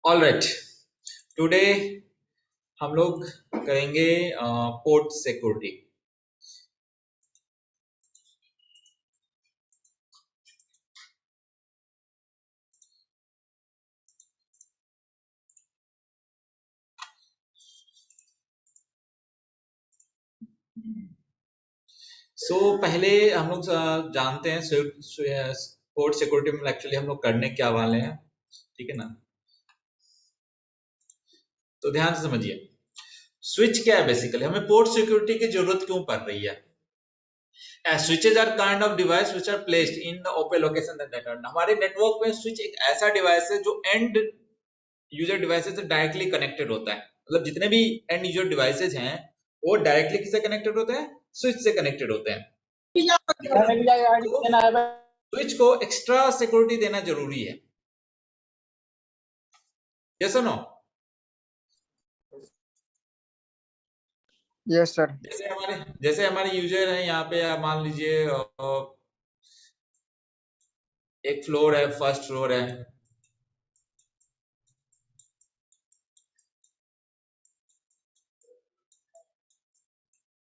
All right, today हम लोग करेंगे पोर्ट सिक्योरिटी। पहले हम लोग जानते हैं पोर्ट सिक्योरिटी में एक्चुअली हम लोग करने क्या वाले हैं, ठीक है ना। तो ध्यान से समझिए, स्विच क्या है। बेसिकली हमें पोर्ट सिक्योरिटी की जरूरत क्यों पड़ रही है। Switches are kind of device which are placed in the open location that network. हमारे नेटवर्क में स्विच एक ऐसा डिवाइस है जो एंड यूजर डिवाइसेज से डायरेक्टली कनेक्टेड होता है। मतलब जितने भी एंड यूजर डिवाइसेज हैं वो डायरेक्टली किससे कनेक्टेड होते हैं, स्विच से कनेक्टेड होते हैं। स्विच को एक्स्ट्रा सिक्योरिटी देना जरूरी है, यस और नो। Yes sir. जैसे हमारे यूजर हैं यहाँ पे, मान लीजिए एक फ्लोर है, फर्स्ट फ्लोर है,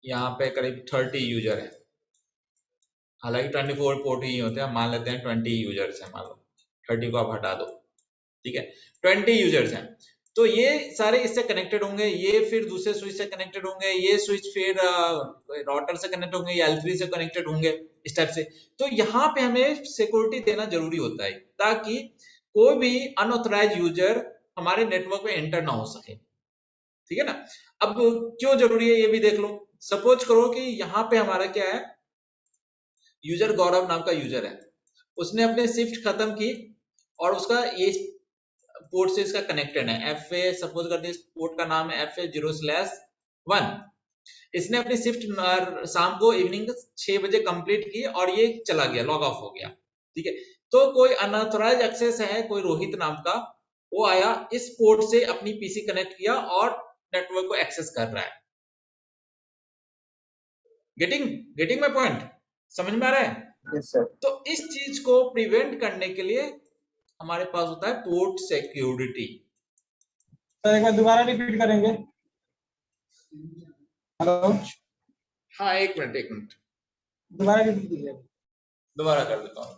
यहाँ पे करीब 30 यूजर है। हालांकि 24 पोर्ट ही होते हैं, मान लेते हैं 20 यूजर्स हैं, मान लो 30 को आप हटा दो, ठीक है, 20 यूजर्स हैं। तो ये सारे इससे कनेक्टेड होंगे, ये फिर दूसरे स्विच से कनेक्टेड होंगे, ये स्विच फिर राउटर से कनेक्ट होंगे, या L3 से कनेक्टेड होंगे, इस टाइप से। तो यहाँ पे हमें सिक्योरिटी देना जरूरी होता है ताकि कोई भी अनऑथराइज यूजर हमारे नेटवर्क में एंटर ना हो सके, ठीक है ना। अब क्यों जरूरी है ये भी देख लो। सपोज करो कि यहाँ पे हमारा क्या है, यूजर गौरव नाम का यूजर है, उसने अपने शिफ्ट खत्म की और उसका ये पोर्ट से इसका कनेक्टेड है FA, सपोज कर दिए पोर्ट का नाम है FA0/1। इसने अपनी शिफ्ट शाम को इवनिंग 6 बजे कंप्लीट की और ये चला गया, लॉग ऑफ हो गया, ठीक है। तो कोई अनऑथराइज एक्सेस है, कोई रोहित नाम का, वो आया इस पोर्ट से अपनी पीसी कनेक्ट किया और नेटवर्क को एक्सेस कर रहा है। गेटिंग माय पॉइंट, समझ में आ रहा है? Yes sir. तो इस चीज को प्रिवेंट करने के लिए हमारे पास होता है पोर्ट सिक्योरिटी। सर एक बार दोबारा रिपीट करेंगे। हेलो, हाँ एक मिनट दोबारा रिपीट कीजिए। दोबारा कर देता हूँ।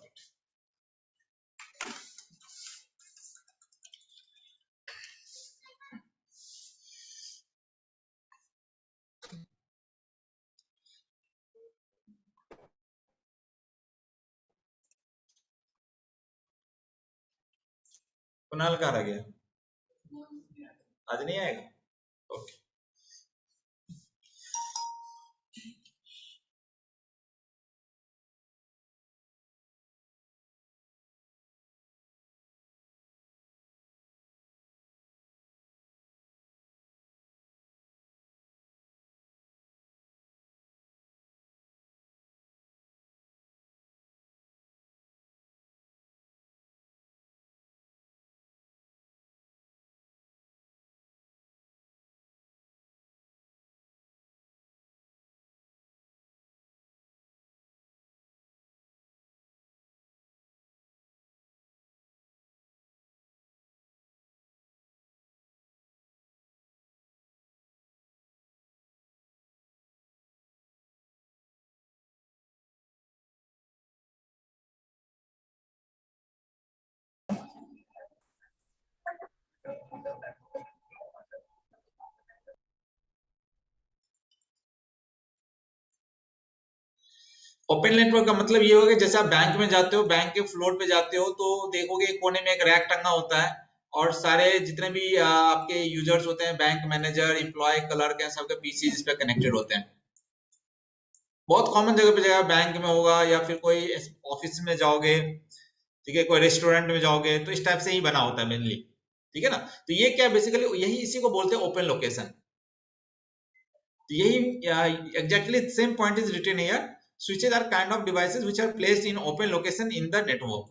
कुणाल कहाँ रह गया, आज नहीं आएगा? ओके। ओपन नेटवर्क का मतलब ये होगा जैसे आप बैंक में जाते हो, बैंक के फ्लोर पे जाते हो तो देखोगे कोने में एक रैक टंगा होता है और सारे जितने भी आपके यूजर्स होते हैं, बैंक मैनेजर, एम्प्लॉय, क्लर्क हैं, सबके पीसी इस पे कनेक्टेड होते हैं। बहुत कॉमन जगह पे जाएगा, बैंक में होगा या फिर कोई ऑफिस में जाओगे, ठीक है, कोई रेस्टोरेंट में जाओगे तो इस टाइप से ही बना होता है मेनली, ठीक है ना। तो ये क्या बेसिकली यही इसी को बोलते हैं ओपन लोकेशन। यही exactly same point is written here. Switches are kind of devices which are placed in open location in the network.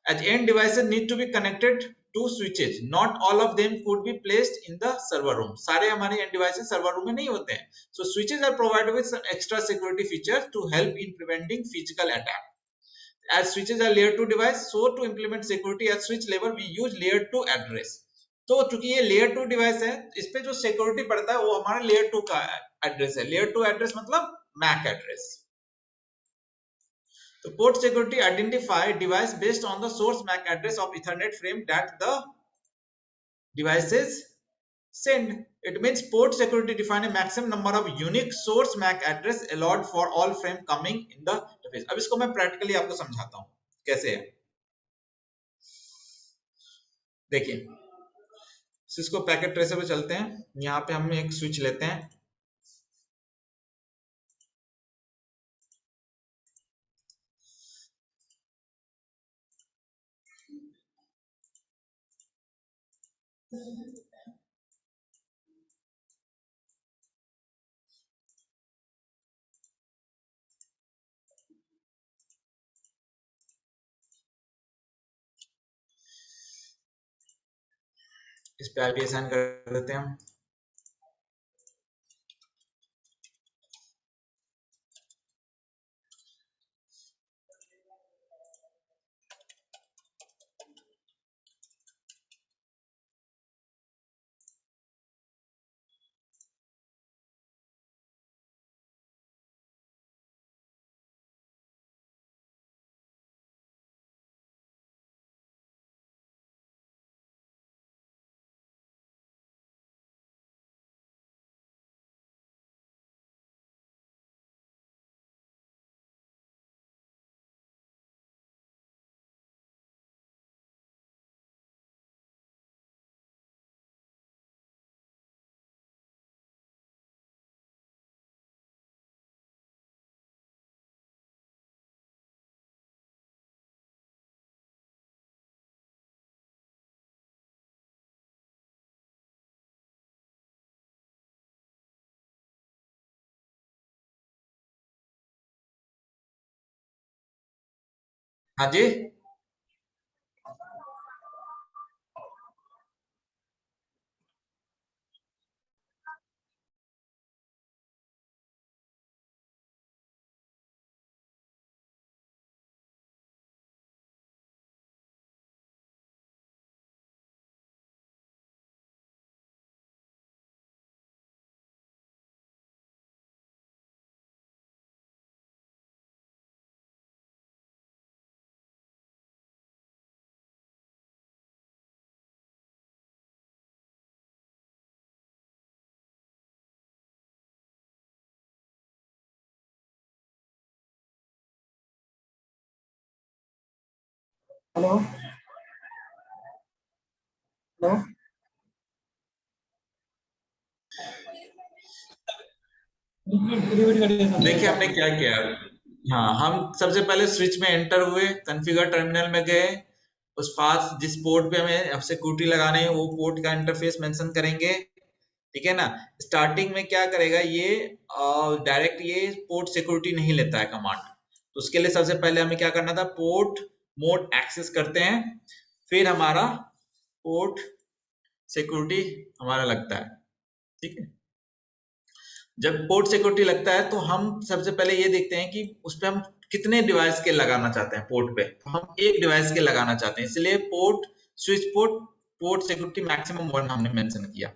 As end devices need to be connected to switches. Not all of them could be placed in the server room. सारे हमारे end devices server room में नहीं होते हैं. So switches are provided with some extra security features to help in preventing physical attack. as switches are layer 2 device, so to implement security at switch level we use layer 2 address. तो चूंकि ये layer 2 device है, इस पे जो security पड़ता है वो हमारा layer 2 का एड्रेस है. layer 2 एड्रेस मतलब MAC एड्रेस. तो port security identify device based on the source MAC address of Ethernet frame that the devices send. It means port security define a maximum number of unique source MAC address allowed for all frame coming in the interface. अब इसको मैं practically आपको समझाता हूँ कैसे है. देखिए Cisco packet tracer पे चलते हैं. यहाँ पे हम एक स्विच लेते हैं. इस पे आईपी असाइन कर देते हैं हम. हाँ जी. Hello hello. देखिए हमने क्या किया. हाँ हम सबसे पहले स्विच में एंटर हुए, कॉन्फ़िगर टर्मिनल में गए, उस पास जिस पोर्ट पे हमें सिक्योरिटी लगाने है वो पोर्ट का इंटरफेस मेंशन करेंगे. ठीक है ना. स्टार्टिंग में क्या करेगा ये डायरेक्ट ये पोर्ट सिक्योरिटी नहीं लेता है कमांड. तो उसके लिए सबसे पहले हमें क्या करना था, पोर्ट मोड एक्सेस करते हैं, फिर हमारा पोर्ट सिक्योरिटी हमारा लगता है. ठीक है. जब पोर्ट सिक्योरिटी लगता है तो हम सबसे पहले ये देखते हैं कि उस पे हम कितने डिवाइस के लगाना चाहते हैं. पोर्ट पे हम एक डिवाइस के लगाना चाहते हैं, इसलिए port switch port security maximum 1 हमने मेंशन किया.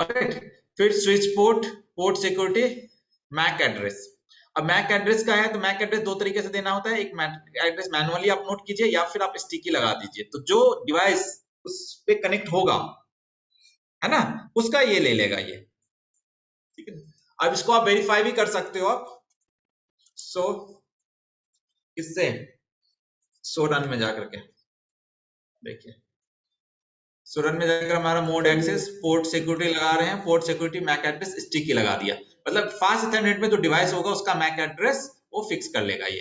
ऑलराइट. फिर switch port security MAC address. अब मैक एड्रेस का है तो मैक एड्रेस दो तरीके से देना होता है. एक मैक एड्रेस मैनुअली आप नोट कीजिए या फिर आप स्टिकी लगा दीजिए. तो जो डिवाइस उस पे कनेक्ट होगा है ना उसका ये ले लेगा ये. ठीक है. अब इसको आप वेरीफाई भी कर सकते हो आप. सो इससे सो रन में जाकर के देखिए. सो रन में जाकर हमारा मोड एक्सेस पोर्ट सिक्योरिटी लगा रहे हैं. Port security MAC address sticky लगा दिया. मतलब फास्ट इथरनेट में जो डिवाइस होगा उसका मैक एड्रेस वो फिक्स कर लेगा ये.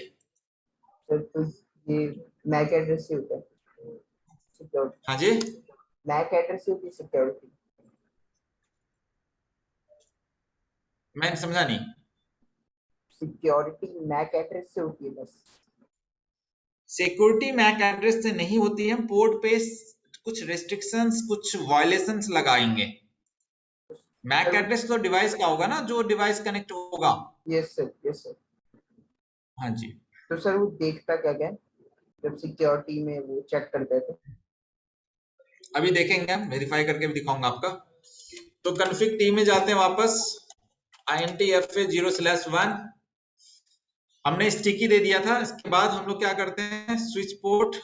तो ये मैक एड्रेस से होता है सिक्योरिटी. हाँ जी. मैक एड्रेस से होती है सिक्योरिटी. मैं समझा नहीं. सिक्योरिटी मैक एड्रेस से होती है बस. सिक्योरिटी मैक एड्रेस से नहीं होती है. पोर्ट पे कुछ रेस्ट्रिक्शंस कुछ वायलेशंस लगाएंगे. मैक एड्रेस तो डिवाइस का होगा ना, जो डिवाइस कनेक्ट होगा। Yes sir, yes sir. हाँ जी। तो सर वो देखता क्या क्या है जब सिक्योरिटी में वो चेक करता है तो? अभी देखेंगे, हम वेरीफाई करके भी दिखाऊंगा आपका। तो कॉन्फ़िग टी में जाते हैं वापस, INTFA0/1 हमने स्टिकी दे दिया था। इसके बाद हम लोग क्या करते हैं, switch port,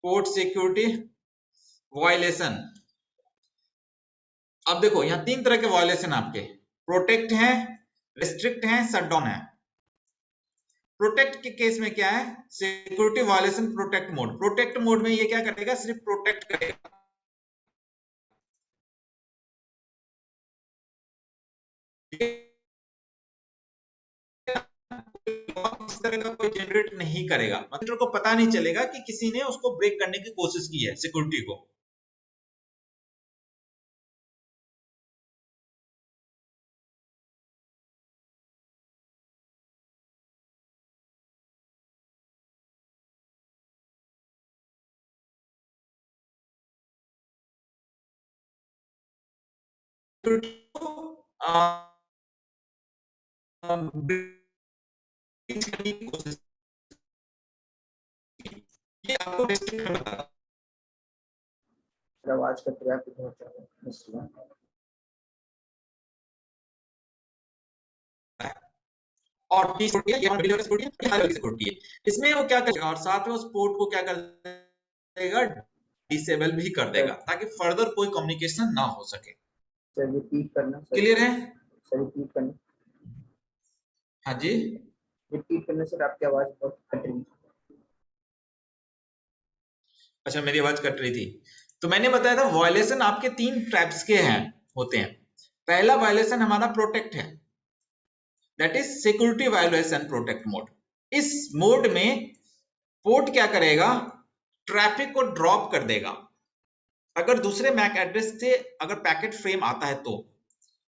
port security, violation. अब देखो यहाँ 3 तरह के वायलेशन आपके, प्रोटेक्ट है, रिस्ट्रिक्ट है, शटडाउन है। प्रोटेक्ट के केस में क्या है, security violation protect mode. Protect mode में ये क्या करेगा, सिर्फ प्रोटेक्ट करेगा। इस तरह का कोई जनरेट नहीं करेगा, मतलब को पता नहीं चलेगा कि किसी ने उसको ब्रेक करने की कोशिश की है, सिक्योरिटी को। ब्रेक करने की कोशिश की, ये आपको रिस्ट्रिक्ट करता है। सर आवाज कट रहा है आपकी बहुत ज्यादा। और सिक्योरिटी है, ये हमारी डिलीवरी सिक्योरिटी है, ये हाई लेवल सिक्योरिटी है। इसमें वो क्या करेगा, और साथ में उस पोर्ट को क्या कर देगा, डिसेबल भी कर देगा, ताकि फर्दर कोई कम्युनिकेशन ना हो सके। सर रिपीट करना सर। क्लियर है? सर रिपीट करना। हाँ जी। रिपीट करने सर, आपकी आवाज बहुत कट रही है। अच्छा, मेरी आवाज कट रही थी। तो मैंने बताया था वायलेशन आपके 3 टाइप्स के हैं, होते हैं। पहला वायलेशन हमारा प्रोटेक्ट है, that is security violation protect mode. इस मोड में पोर्ट क्या करेगा, ट्रैफिक को ड्रॉप कर देगा अगर दूसरे मैक एड्रेस से अगर पैकेट फ्रेम आता है तो।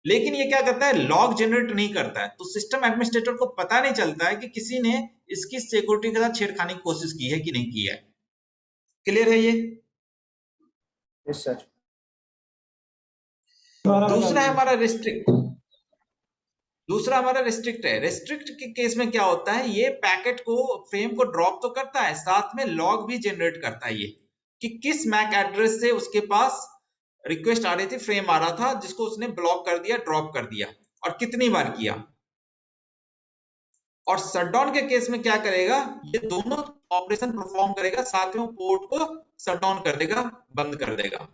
लेकिन ये क्या करता है, लॉग जनरेट नहीं करता है, तो सिस्टम एडमिनिस्ट्रेटर को पता नहीं चलता है कि किसी ने इसकी सिक्योरिटी के साथ छेड़खानी की कोशिश की है कि नहीं की है। क्लियर है ये? Yes sir. दूसरा है हमारा रिस्ट्रिक्ट। दूसरा हमारा रिस्ट्रिक्ट है। रिस्ट्रिक्ट के केस में क्या होता है, ये पैकेट को, फ्रेम को ड्रॉप तो करता है, साथ में लॉग भी जनरेट करता है, ये कि किस मैक एड्रेस से उसके पास रिक्वेस्ट आ रही थी, फ्रेम आ रहा था, जिसको उसने ब्लॉक कर दिया, ड्रॉप कर दिया, और कितनी बार किया। और शटडाउन के केस में क्या करेगा, ये दोनों ऑपरेशन परफॉर्म करेगा, साथ में पोर्ट को शटडाउन कर देगा, बंद कर देगा।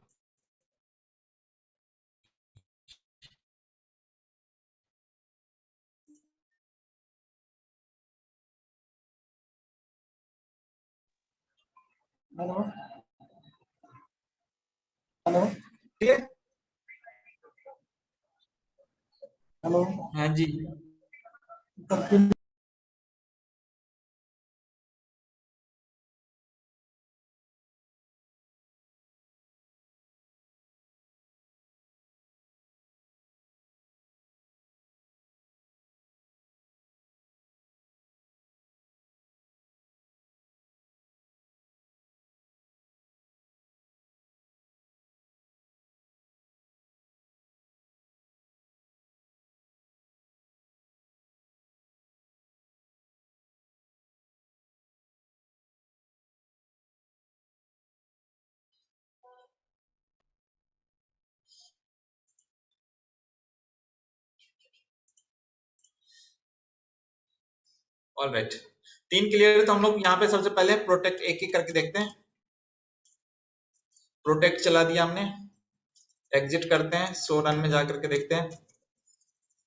हेलो हेलो ठीक है? हेलो हाँ जी। सर, ऑलराइट, 3 क्लियर है। तो हम लोग यहाँ पे सबसे पहले प्रोटेक्ट एक एक करके देखते हैं। प्रोटेक्ट चला दिया हमने, एग्जिट करते हैं, शो रन में जाकर के देखते हैं।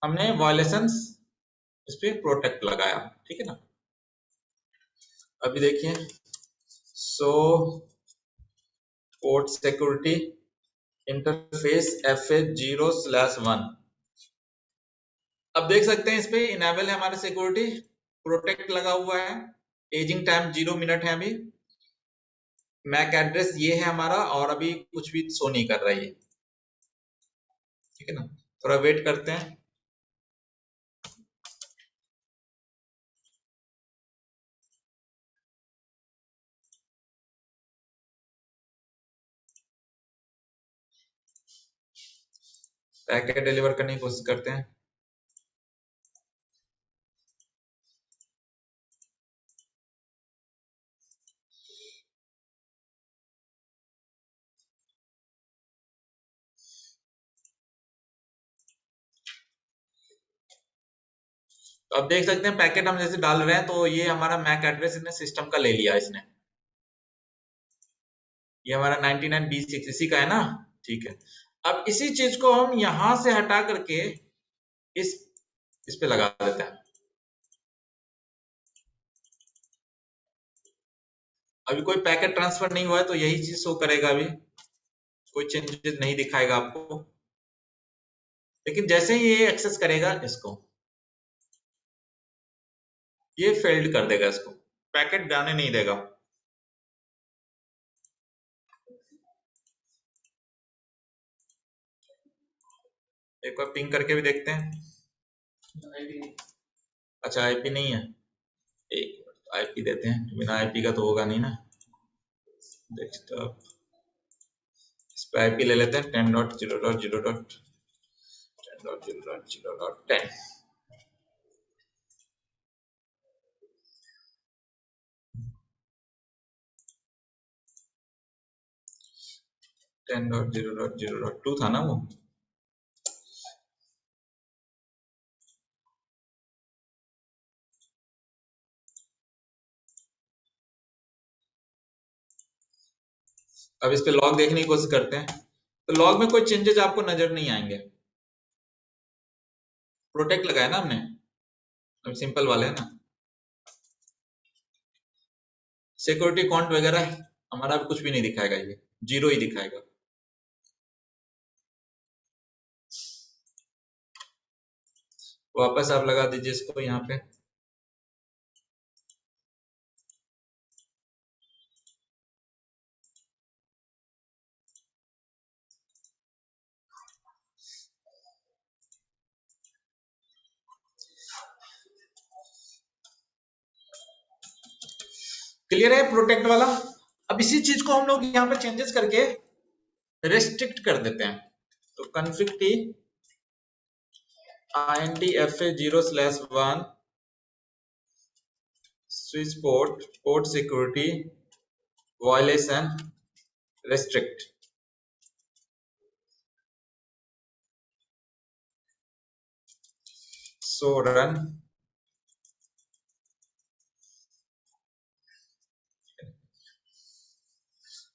हमने वायलेशंस इस पे प्रोटेक्ट लगाया, ठीक है ना। अभी देखिए, सो पोर्ट सिक्योरिटी इंटरफेस FA0/1। अब देख सकते हैं इस पे इनेबल है हमारा सिक्योरिटी, प्रोटेक्ट लगा हुआ है, एजिंग टाइम 0 मिनट है अभी, मैक एड्रेस ये है हमारा, और अभी कुछ भी शो नहीं कर रहा है ये, ठीक है ना। थोड़ा वेट करते हैं। पैकेट डिलीवर करने की कोशिश करते हैं। तो अब देख सकते हैं पैकेट हम जैसे डाल रहे हैं तो ये हमारा मैक एड्रेस इसने सिस्टम का ले लिया इसने। ये हमारा 99B6 इसी का है ना, ठीक है। अब इसी चीज को हम यहां से हटा करके इस पे लगा देते हैं। अभी कोई पैकेट ट्रांसफर नहीं हुआ है तो यही चीज शो करेगा, अभी कोई चेंजेस नहीं दिखाएगा आपको। लेकिन जैसे ही ये एक्सेस करेगा इसको, ये फेल्ड कर देगा, इसको पैकेट जाने नहीं देगा। एक बार पिंग करके भी देखते हैं। अच्छा आईपी नहीं है, एक आईपी देते हैं, बिना आईपी का तो होगा नहीं ना। डेस्कटॉप इस पे आईपी ले लेते हैं 10.0.0.10.0.0.10। 10.0.0.2 था ना वो। अब इस पे लॉग देखने की कोशिश करते हैं, तो लॉग में कोई चेंजेस आपको नजर नहीं आएंगे। प्रोटेक्ट लगाया ना हमने, अब सिंपल वाले है ना। सिक्योरिटी काउंट वगैरह हमारा भी कुछ भी नहीं दिखाएगा, ये 0 ही दिखाएगा। वापस आप लगा दीजिए इसको यहाँ पे। क्लियर है प्रोटेक्ट वाला। अब इसी चीज को हम लोग यहाँ पे चेंजेस करके रेस्ट्रिक्ट कर देते हैं। तो config T intfa0/1 switch port security violation restrict. So run.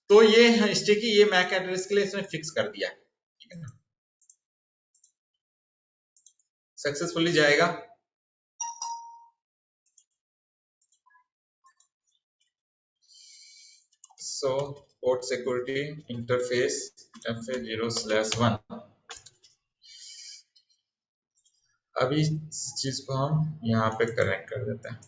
तो ये स्टिकी ये मैक एड्रेस के लिए इसने फिक्स कर दिया है, ठीक है ना। सक्सेसफुली जाएगा। सो पोर्ट सिक्योरिटी इंटरफेस fa0/1। अभी इस चीज को हम यहाँ पे कनेक्ट कर देते हैं।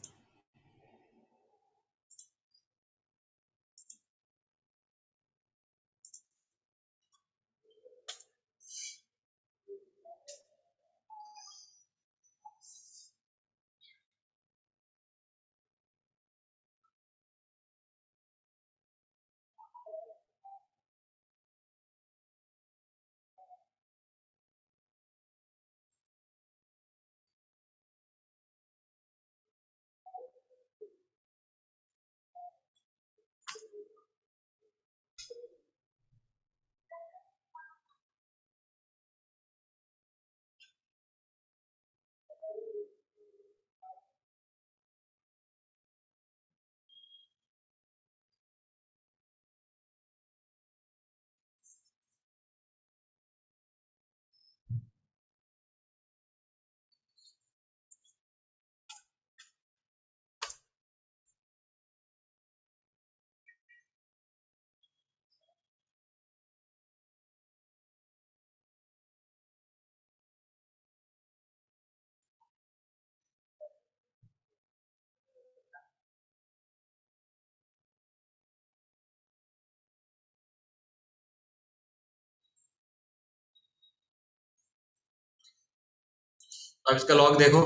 अब इसका लॉग देखो,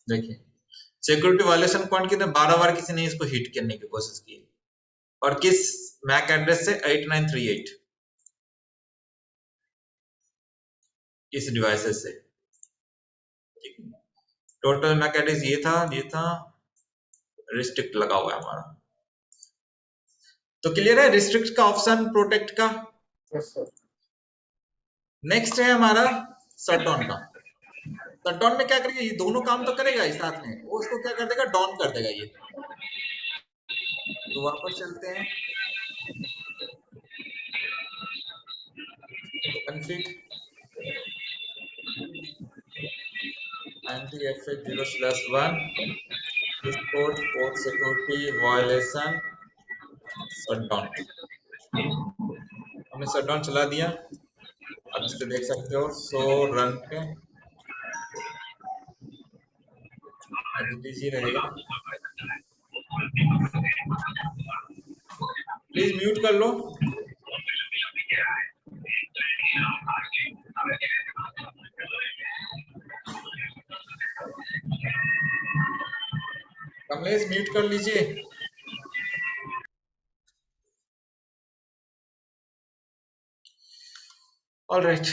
देखिए सिक्योरिटी वायलेशन पॉइंट कितने 12 बार किसी ने इसको हिट करने की कोशिश की। और किस मैक एड्रेस से 8938 इस डिवाइसेस से। टोटल मैक एड्रेस ये था रिस्ट्रिक्ट लगा हुआ है हमारा। तो क्लियर है रिस्ट्रिक्ट का ऑप्शन प्रोटेक्ट का। Yes sir. नेक्स्ट है हमारा शटडाउन का। शटडाउन में क्या करेगा, ये दोनों काम तो करेगा ही साथ में, वो उसको क्या कर देगा, डाउन कर देगा ये। तो वापस चलते हैं कॉन्फ़िग anti-fa0/1 इस पोर्ट सिक्योरिटी वायलेशन शटडाउन। हमने शटडाउन चला दिया। अब इस पे देख सकते हो सो रन पे एचटीसी रहेगा। प्लीज म्यूट कर लो। कमलेश म्यूट कर लीजिए। ऑलराइट,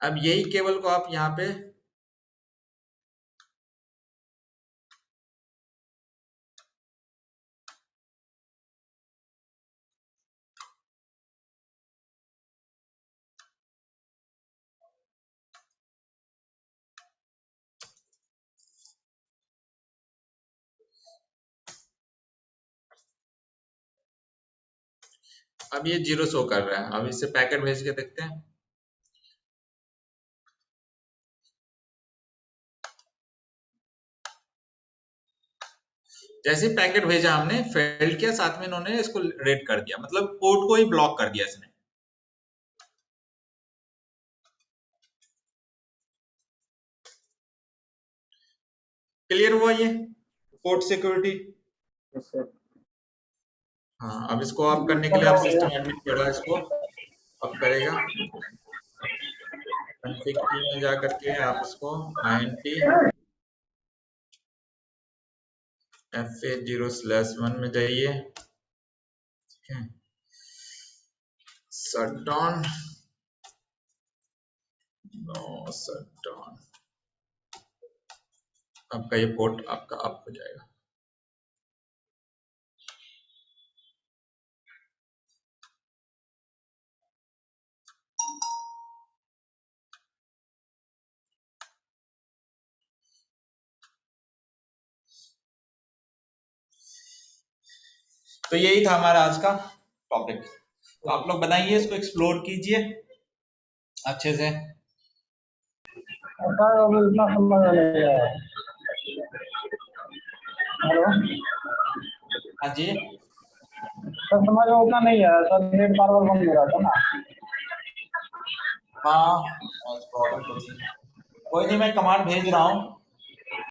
अब यही केबल को आप यहाँ पे अब ये 0 शो कर रहा है। अब इससे पैकेट भेज के देखते हैं। जैसे पैकेट भेजा हमने फेल्ड किया, साथ में इन्होंने इसको रेड कर दिया, मतलब पोर्ट को ही ब्लॉक कर दिया इसने। क्लियर हुआ ये पोर्ट सिक्योरिटी? Yes sir. हाँ, अब इसको ऑफ करने के लिए आप सिस्टम एडमिन करेगा, इसको ऑफ करेगा। कॉन्फ़िग की में जा करके आप इसको anti-fa0/1 में जाइए। ठीक है, शटडाउन, नो शटडाउन। आपका ये पोर्ट आपका ऑफ हो जाएगा। तो यही था हमारा आज का टॉपिक। तो आप लोग बताइए, इसको एक्सप्लोर कीजिए अच्छे से। अभी इतना समझ नहीं आया। हेलो हाँ जी, सर, समझ में उतना नहीं आया सर, नेट बार बार बंद हो रहा था ना। हाँ प्रॉब्लम थोड़ी सी, कोई नहीं, मैं कमांड भेज रहा हूँ।